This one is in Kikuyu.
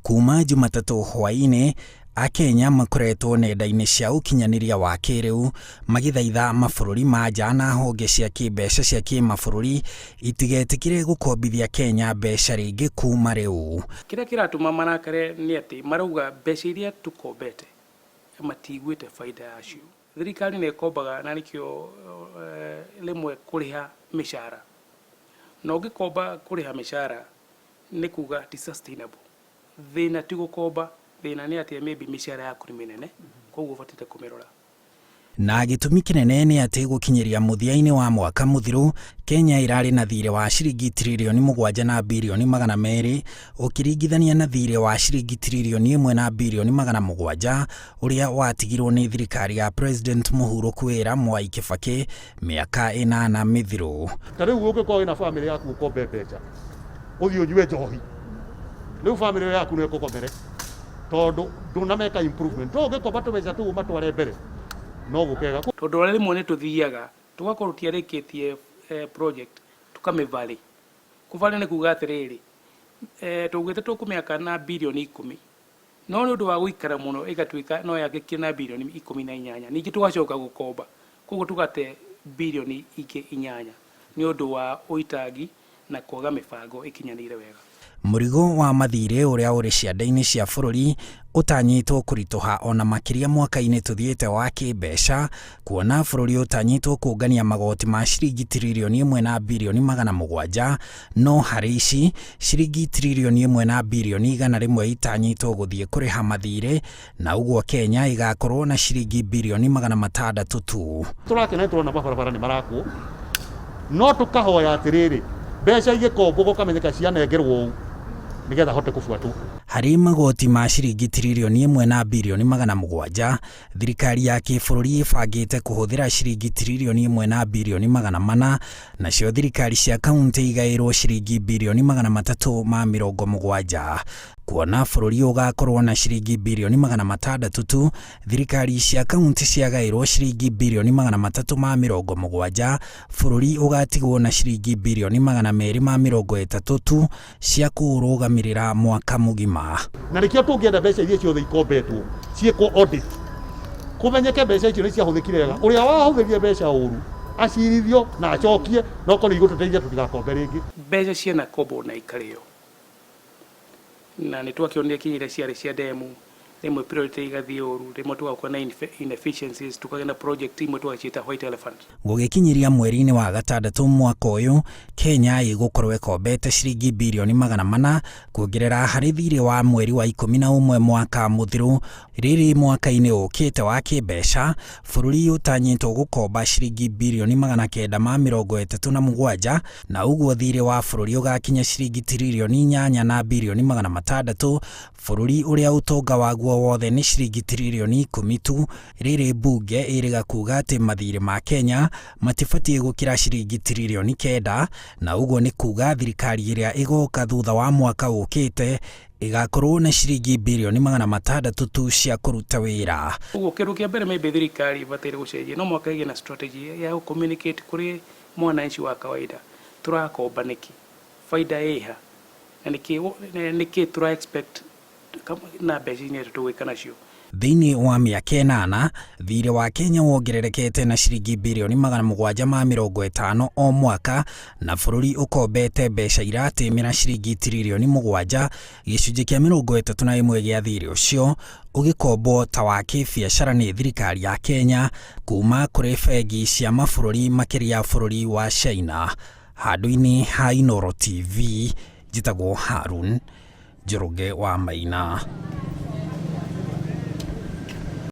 Kuma Jumatatu hwaĩ-inĩ, Akenya makoretwo nenda-inĩ cia ũkinyanĩria wa kĩrĩu magĩthaitha mabũrũri ma nja na honge cia kĩmbeca cia kĩmabũrũri itigetĩkĩre gũkombithia Kenya mbeca rĩngĩ kuma rĩu. Kĩrĩa kĩratũma marakare nĩ atĩ marauga mbeca iria tũkombete matiguĩte baida yacio. Thirikari nĩ ĩkombaga na nĩkĩo rĩmwe kũrĩha mĩcara. Na ũngĩkomba kũrĩha mĩcara nĩ kuga ti sustainable. Thĩna ti gũkomba, thĩna nĩ atĩ maybe mĩcara yaku nĩ mĩnene, koguo ũbataire kũmĩrora. Na gĩtũmi kĩnene nĩ atĩ gũkinyĩria mũthia-inĩ wa mwaka mũthiru, Kenya ĩrarĩ na thirĩ wa ciringi tiririoni 7 na birioni Magana merĩ, ũkĩringithania na thirĩ wa ciringi tiririoni 1 na birioni Magana 7 ũrĩa watigirwo nĩ thirikari ya President mũhurũku wĩra Mwai Kibaki mĩaka 8 mĩthiru. Ta rĩu ũngĩkorwo wĩna famĩlĩ yaku ũkombe mbeca, ũthiĩ ũnyue njohi, rĩu famĩlĩ yaku nĩ ĩkũkomere tondũ ndũnameka improvement. Ũngĩkomba tũbeca tũu matware mbere no gũkega. Tondũ rĩmwe nĩ tũthiaga tũgakorwo tũtiarĩkĩtie project tũkamĩvali. Kũvali nĩ kuga atĩrĩrĩ, tũgwĩte tũkũmĩaka na birioni 10, no nĩ ũndũ wa gũikara mũno ĩgatuĩka no yakĩkie na birioni 18. Ningĩ tũgacoka gũkomba, koguo tũgate birioni 8 nĩ ũndũ wa ũitangi na kwaga mĩbango ĩkinyanĩire wega. Mũrigo wa mathirĩ ũrĩa ũrĩ ciande-inĩ cia bũrũri ũtanyĩtwo kũritũha ona makĩria mwaka-inĩ tũthiĩte wa kĩmbeca, kuona bũrũri ũtanyĩtwo kũngania magoti ma ciringi tiririoni 1 na birioni Magana 7, no harĩ ici ciringi tiririoni 1 na birioni 100 itanyĩtwo gũthiĩ kũrĩha mathirĩ, na ũguo Kenya ĩgakorwo na ciringi birioni Magana 6 tu. Tũrakena tũrona mabarabara nĩ marakwo, no tũkahoya atĩrĩrĩ, mbeca igĩkombo gũkamenyeka cianengerwo ũũ nĩgetha hote kũbuatwo. Harĩ magoti ma ciringi tiririoni 1 na birioni Magana 7, thirikari ya kĩbũrũri ĩbangĩte kũhũthĩra ciringi tiririoni 1 na birioni Magana 4, nacio thirikari cia kaunti igaĩrwo ciringi birioni Magana 370. Kuona bũrũri ũgakorwo na ciringi birioni Magana 6 tu, thirikari cia kaunti ciagaĩrwo ciringi birioni Magana 370, bũrũri ũgatigwo na ciringi birioni Magana 230 tu cia kũrũgamĩrĩra mwaka mũgima. Na nĩkĩo tũngĩenda mbeca iria ciothe ikombetwo ciĩkwo audit, kũmenyeke mbeca icio nĩ ciahũthĩkire wega. Ũrĩa wahũthĩrire mbeca ũru acirithio na acokie, no korwo igũtũteithia tũtigakombe rĩngĩ. Mbeca ciena kombo na ikarĩo, na nĩ twakĩonire kinyĩre ciarĩ cia demu, rĩmwe priority igathiĩ ũru, rĩmwe tũgakorwo na inefficiencies, tukagĩa na project imwe tũgaciĩta white elephant. Gũgĩkinyĩria mweri-inĩ wa gatandatũ mwaka ũyũ, Kenya ĩgũkorwo ĩkombete ciringi birioni Magana 4 kuongerera harĩ thirĩ wa mweri wa 11 mwaka mũthiru. Rĩrĩ mwaka-inĩ ũkĩte wa kĩmbeca, bũrũri ũtanyĩtwo gũkomba ciringi birioni Magana 937, na ũguo thirĩ wa bũrũri ũgakinya ciringi tiririoni 8 na birioni Magana 6, bũrũri ũrĩa ũtonga waguo wothe nĩ ciringi tiririoni 10 tu. Rĩrĩ bunge ĩrĩga kuga atĩ mathirĩ ma Kenya matibatiĩ gũkĩra ciringi tiririoni 9, na ũguo nĩ kuga thirikari ĩrĩa ĩgoka thutha wa mwaka ũkĩte ĩgakorwo na ciringi birioni Magana 6 tu cia kũruta wĩra. Ũguo kĩndũ kĩa mbere maybe thirikari ĩbataire gũcenjia, no mwaka ĩgĩe na strategy ya communicate kũrĩ mwananchi wa kawaida, tũrakomba nĩkĩ, faida ĩha, na nĩkĩ tũra expect na mbeca iria tũgwĩka nacio. Thĩinĩ wa mĩaka 8, thirĩ wa Kenya wongererekete na ciringi birioni Magana 750 o mwaka, na bũrũri ũkombete mbeca iratĩmĩra ciringi tiririoni 7, gĩcunjĩ kĩa 31 gĩa thirĩ ũcio ũgĩkombwo ta wa kĩbiacara nĩ thirikari ya Kenya kuma kũrĩ bengi cia mabũrũri makĩria bũrũri wa China. Handũ-inĩ ha Inooro TV, njĩtagwo Harun Njoroge wa Maina.